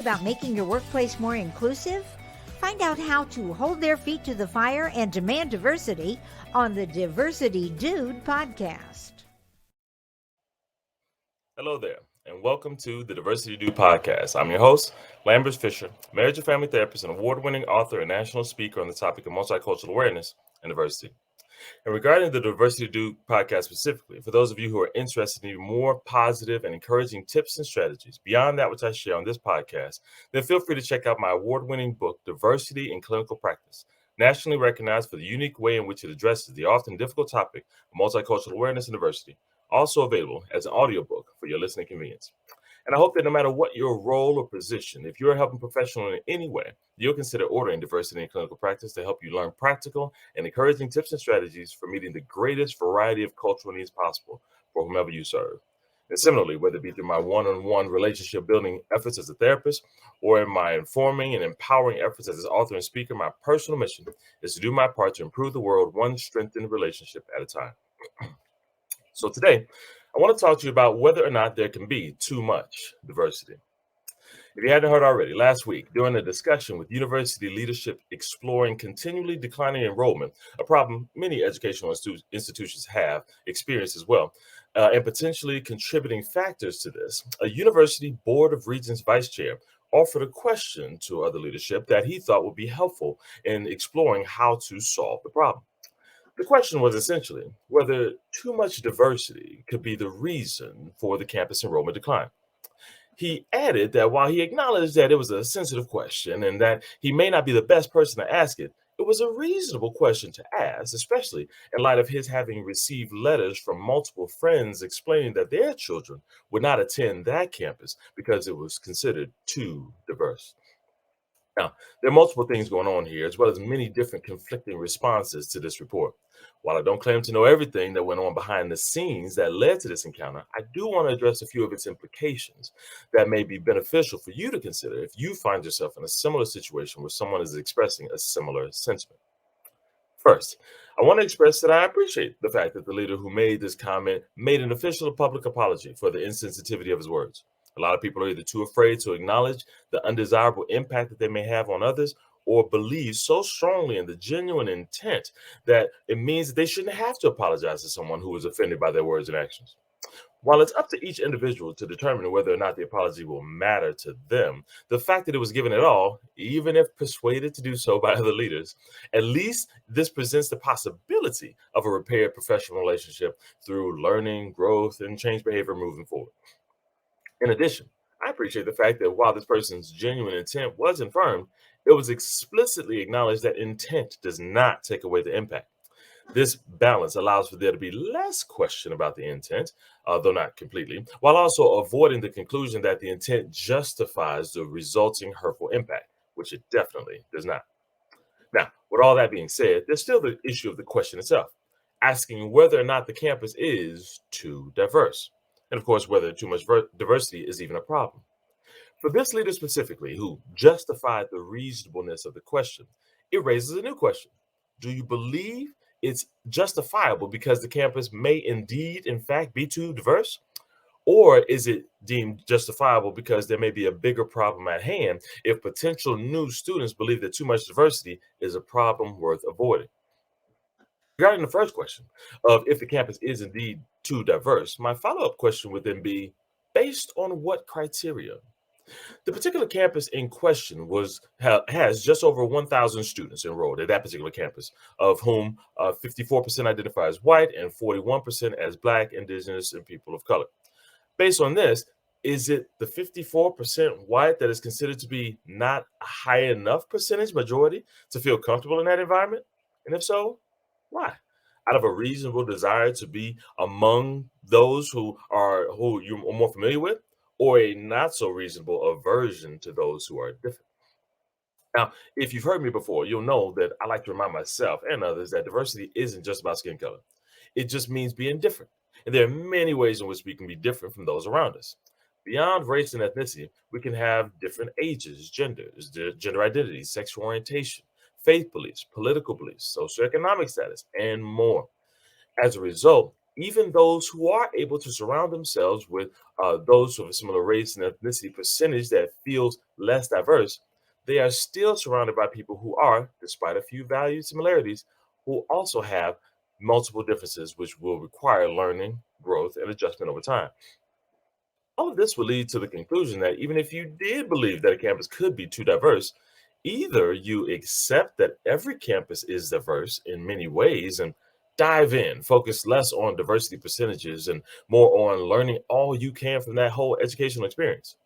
About making your workplace more inclusive? Find out how to hold their feet to the fire and demand diversity on the Diversity Dude podcast. Hello there, and welcome to the Diversity Dude podcast. I'm your host, Lambert Fisher, marriage and family therapist and award-winning author and national speaker on the topic of multicultural awareness and diversity. And regarding the Diversity Dude podcast specifically, for those of you who are interested in even more positive and encouraging tips and strategies beyond that which I share on this podcast, then feel free to check out my award-winning book, Diversity in Clinical Practice, nationally recognized for the unique way in which it addresses the often difficult topic of multicultural awareness and diversity, also available as an audiobook for your listening convenience. And I hope that no matter what your role or position, if you're a helping professional in any way, you'll consider ordering Diversity in Clinical Practice to help you learn practical and encouraging tips and strategies for meeting the greatest variety of cultural needs possible for whomever you serve. And similarly, whether it be through my one-on-one relationship building efforts as a therapist or in my informing and empowering efforts as an author and speaker, my personal mission is to do my part to improve the world one strengthened relationship at a time. So today, I want to talk to you about whether or not there can be too much diversity. If you hadn't heard already, last week, during a discussion with university leadership exploring continually declining enrollment, a problem many educational institutions have experienced as well, and potentially contributing factors to this, a university board of regents vice chair offered a question to other leadership that he thought would be helpful in exploring how to solve the problem. The question was essentially whether too much diversity could be the reason for the campus enrollment decline. He added that while he acknowledged that it was a sensitive question and that he may not be the best person to ask it, it was a reasonable question to ask, especially in light of his having received letters from multiple friends explaining that their children would not attend that campus because it was considered too diverse. Now, there are multiple things going on here, as well as many different conflicting responses to this report. While I don't claim to know everything that went on behind the scenes that led to this encounter, I do want to address a few of its implications that may be beneficial for you to consider if you find yourself in a similar situation where someone is expressing a similar sentiment. First, I want to express that I appreciate the fact that the leader who made this comment made an official public apology for the insensitivity of his words. A lot of people are either too afraid to acknowledge the undesirable impact that they may have on others or believe so strongly in the genuine intent that it means that they shouldn't have to apologize to someone who was offended by their words and actions. While it's up to each individual to determine whether or not the apology will matter to them, the fact that it was given at all, even if persuaded to do so by other leaders, at least this presents the possibility of a repaired professional relationship through learning, growth, and change behavior moving forward. In addition, I appreciate the fact that while this person's genuine intent was confirmed, it was explicitly acknowledged that intent does not take away the impact. This balance allows for there to be less question about the intent, though not completely, while also avoiding the conclusion that the intent justifies the resulting hurtful impact, which it definitely does not. Now, with all that being said, there's still the issue of the question itself, asking whether or not the campus is too diverse, and of course, whether too much diversity is even a problem. For this leader specifically, who justified the reasonableness of the question, it raises a new question. Do you believe it's justifiable because the campus may indeed, in fact, be too diverse? Or is it deemed justifiable because there may be a bigger problem at hand if potential new students believe that too much diversity is a problem worth avoiding? Regarding the first question of if the campus is indeed too diverse, my follow up question would then be based on what criteria? The particular campus in question has just over 1,000 students enrolled at that particular campus, of whom 54% identify as white and 41% as Black, Indigenous, and people of color. Based on this, is it the 54% white that is considered to be not a high enough percentage majority to feel comfortable in that environment? And if so, why? Out of a reasonable desire to be among those who you're more familiar with, or a not so reasonable aversion to those who are different. Now, if you've heard me before, you'll know that I like to remind myself and others that diversity isn't just about skin color. It just means being different. And there are many ways in which we can be different from those around us. Beyond race and ethnicity, we can have different ages, genders, gender identities, sexual orientation, faith beliefs, political beliefs, socioeconomic status, and more. As a result, Even those who are able to surround themselves with those of a similar race and ethnicity percentage that feels less diverse, they are still surrounded by people who are, despite a few value similarities, who also have multiple differences, which will require learning, growth, and adjustment over time. All of this will lead to the conclusion that even if you did believe that a campus could be too diverse, either you accept that every campus is diverse in many ways and dive in, focus less on diversity percentages and more on learning all you can from that whole educational experience,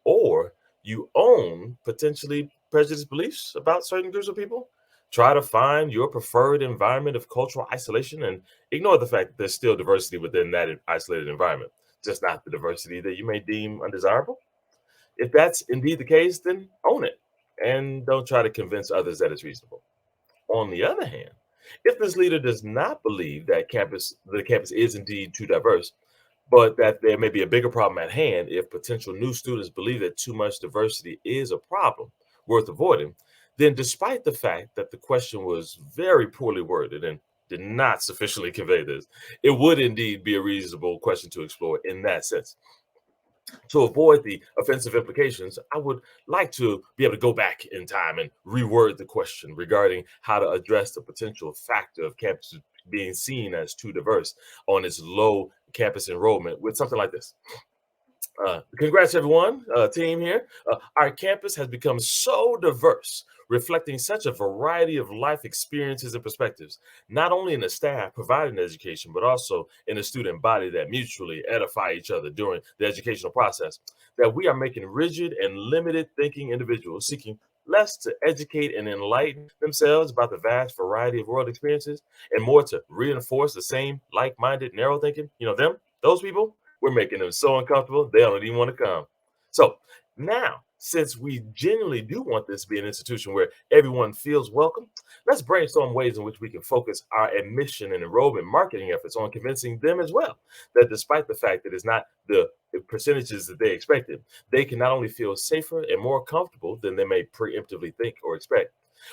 or you own potentially prejudiced beliefs about certain groups of people, try to find your preferred environment of cultural isolation and ignore the fact that there's still diversity within that isolated environment, just not the diversity that you may deem undesirable. If that's indeed the case, then own it and don't try to convince others that it's reasonable. On the other hand, if this leader does not believe that the campus is indeed too diverse, but that there may be a bigger problem at hand if potential new students believe that too much diversity is a problem worth avoiding, then despite the fact that the question was very poorly worded and did not sufficiently convey this, it would indeed be a reasonable question to explore in that sense. To avoid the offensive implications, I would like to be able to go back in time and reword the question regarding how to address the potential factor of campus being seen as too diverse on its low campus enrollment with something like this. Congrats, everyone, team here. Our campus has become so diverse, reflecting such a variety of life experiences and perspectives, not only in the staff providing the education, but also in the student body that mutually edify each other during the educational process, that we are making rigid and limited thinking individuals seeking less to educate and enlighten themselves about the vast variety of world experiences and more to reinforce the same like-minded narrow thinking, those people, we're making them so uncomfortable, they don't even want to come. So now, since we genuinely do want this to be an institution where everyone feels welcome, let's brainstorm ways in which we can focus our admission and enrollment marketing efforts on convincing them as well that despite the fact that it's not the percentages that they expected, they can not only feel safer and more comfortable than they may preemptively think or expect,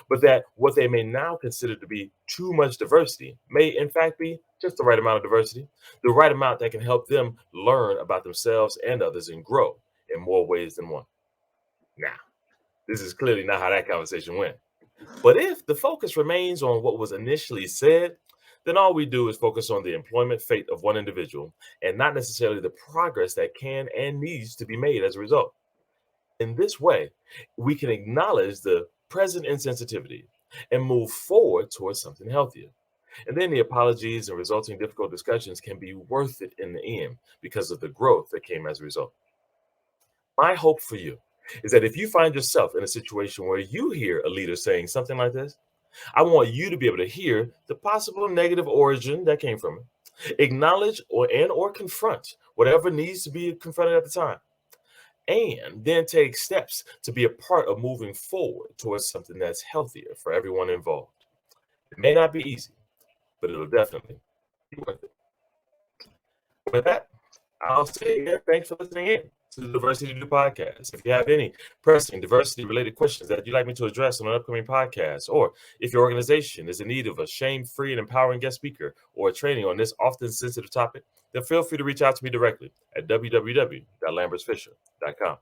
but that what they may now consider to be too much diversity may in fact be just the right amount of diversity, the right amount that can help them learn about themselves and others and grow in more ways than one. Now, this is clearly not how that conversation went. But if the focus remains on what was initially said, then all we do is focus on the employment fate of one individual and not necessarily the progress that can and needs to be made as a result. In this way, we can acknowledge the present insensitivity and move forward towards something healthier. And then the apologies and resulting difficult discussions can be worth it in the end because of the growth that came as a result. My hope for you is that if you find yourself in a situation where you hear a leader saying something like this, I want you to be able to hear the possible negative origin that came from it, acknowledge or confront whatever needs to be confronted at the time, and then take steps to be a part of moving forward towards something that's healthier for everyone involved. It may not be easy, but it'll definitely be worth it. With that, I'll say again, thanks for listening in to the Diversity Do podcast. If you have any pressing diversity-related questions that you'd like me to address on an upcoming podcast, or if your organization is in need of a shame-free and empowering guest speaker or a training on this often sensitive topic, then feel free to reach out to me directly at www.lambertsfisher.com.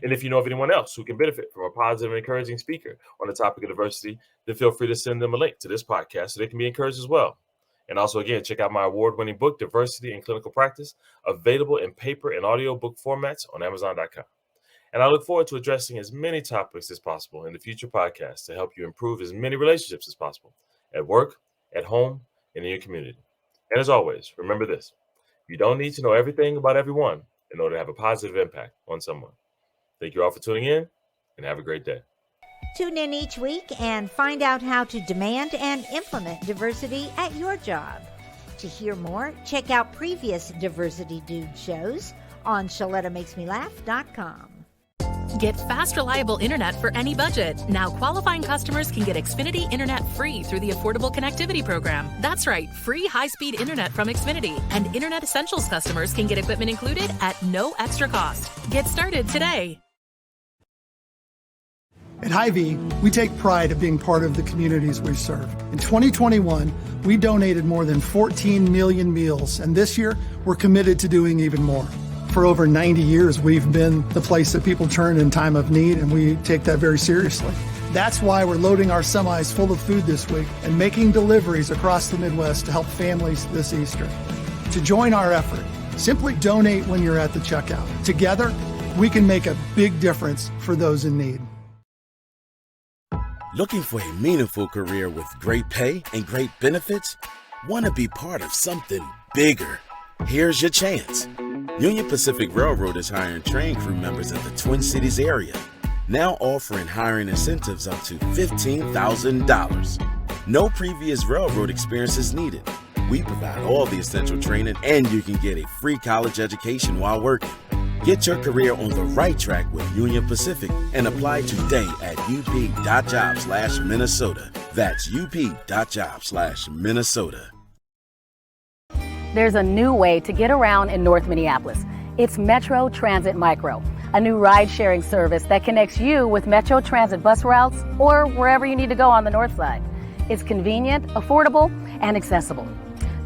And if you know of anyone else who can benefit from a positive and encouraging speaker on the topic of diversity, then feel free to send them a link to this podcast so they can be encouraged as well. And also, again, check out my award-winning book, Diversity in Clinical Practice, available in paper and audio book formats on Amazon.com. And I look forward to addressing as many topics as possible in the future podcasts to help you improve as many relationships as possible at work, at home, and in your community. And as always, remember this: you don't need to know everything about everyone in order to have a positive impact on someone. Thank you all for tuning in, and have a great day. Tune in each week and find out how to demand and implement diversity at your job. To hear more, check out previous Diversity Dude shows on ShalettaMakesMeLaugh.com. Get fast, reliable internet for any budget. Now qualifying customers can get Xfinity Internet free through the Affordable Connectivity Program. That's right, free high-speed internet from Xfinity. And Internet Essentials customers can get equipment included at no extra cost. Get started today. At Hy-Vee, we take pride of being part of the communities we serve. In 2021, we donated more than 14 million meals, and this year, we're committed to doing even more. For over 90 years, we've been the place that people turn in time of need, and we take that very seriously. That's why we're loading our semis full of food this week and making deliveries across the Midwest to help families this Easter. To join our effort, simply donate when you're at the checkout. Together, we can make a big difference for those in need. Looking for a meaningful career with great pay and great benefits? Want to be part of something bigger? Here's your chance. Union Pacific Railroad is hiring train crew members in the Twin Cities area, now offering hiring incentives up to $15,000. No previous railroad experience is needed. We provide all the essential training, and you can get a free college education while working. Get your career on the right track with Union Pacific and apply today at up.jobs/Minnesota. That's up.jobs/Minnesota. There's a new way to get around in North Minneapolis. It's Metro Transit Micro, a new ride-sharing service that connects you with Metro Transit bus routes or wherever you need to go on the north side. It's convenient, affordable, and accessible.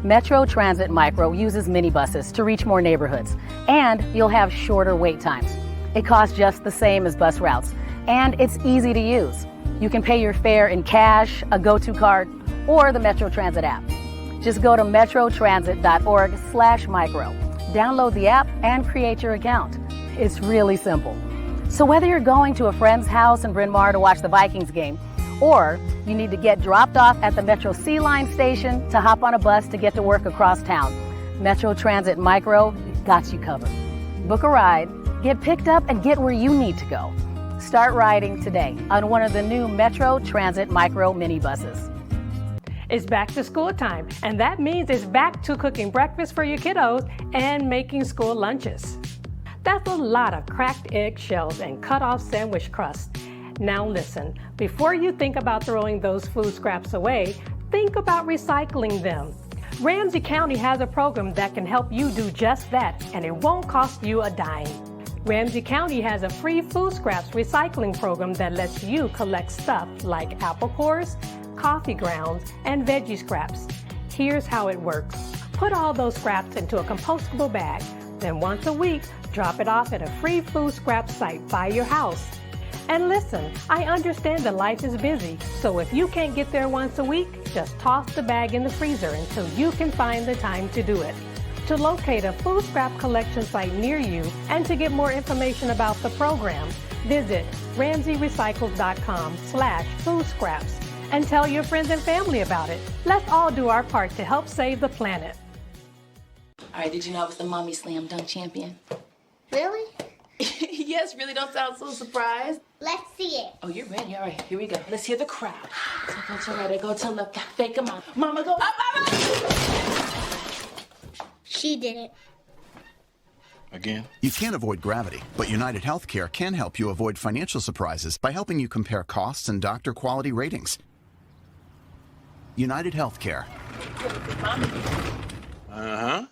Metro Transit Micro uses minibuses to reach more neighborhoods, and you'll have shorter wait times. It costs just the same as bus routes, and it's easy to use. You can pay your fare in cash, a go-to card, or the Metro Transit app. Just go to metrotransit.org/micro. Download the app and create your account. It's really simple. So whether you're going to a friend's house in Bryn Mawr to watch the Vikings game, or you need to get dropped off at the Metro C Line station to hop on a bus to get to work across town, Metro Transit Micro got you covered. Book a ride, get picked up, and get where you need to go. Start riding today on one of the new Metro Transit Micro minibuses. It's back to school time, and that means it's back to cooking breakfast for your kiddos and making school lunches. That's a lot of cracked eggshells and cut off sandwich crust. Now listen, before you think about throwing those food scraps away, think about recycling them. Ramsey County has a program that can help you do just that, and it won't cost you a dime. Ramsey County has a free food scraps recycling program that lets you collect stuff like apple cores, coffee grounds, and veggie scraps. Here's how it works. Put all those scraps into a compostable bag. Then once a week, drop it off at a free food scrap site by your house. And listen, I understand that life is busy, so if you can't get there once a week, just toss the bag in the freezer until you can find the time to do it. To locate a food scrap collection site near you and to get more information about the program, visit ramseyrecycles.com/food scraps and tell your friends and family about it. Let's all do our part to help save the planet. All right, did you know I was the Mommy Slam Dunk Champion? Really? Yes, really, don't sound so surprised. Let's see it. Oh, you're ready. All right, here we go. Let's hear the crowd. So go to right, I go to left, fake a mom. Mama, go up, mama! She did it. Again? You can't avoid gravity, but United Healthcare can help you avoid financial surprises by helping you compare costs and doctor quality ratings. United Healthcare. Uh-huh.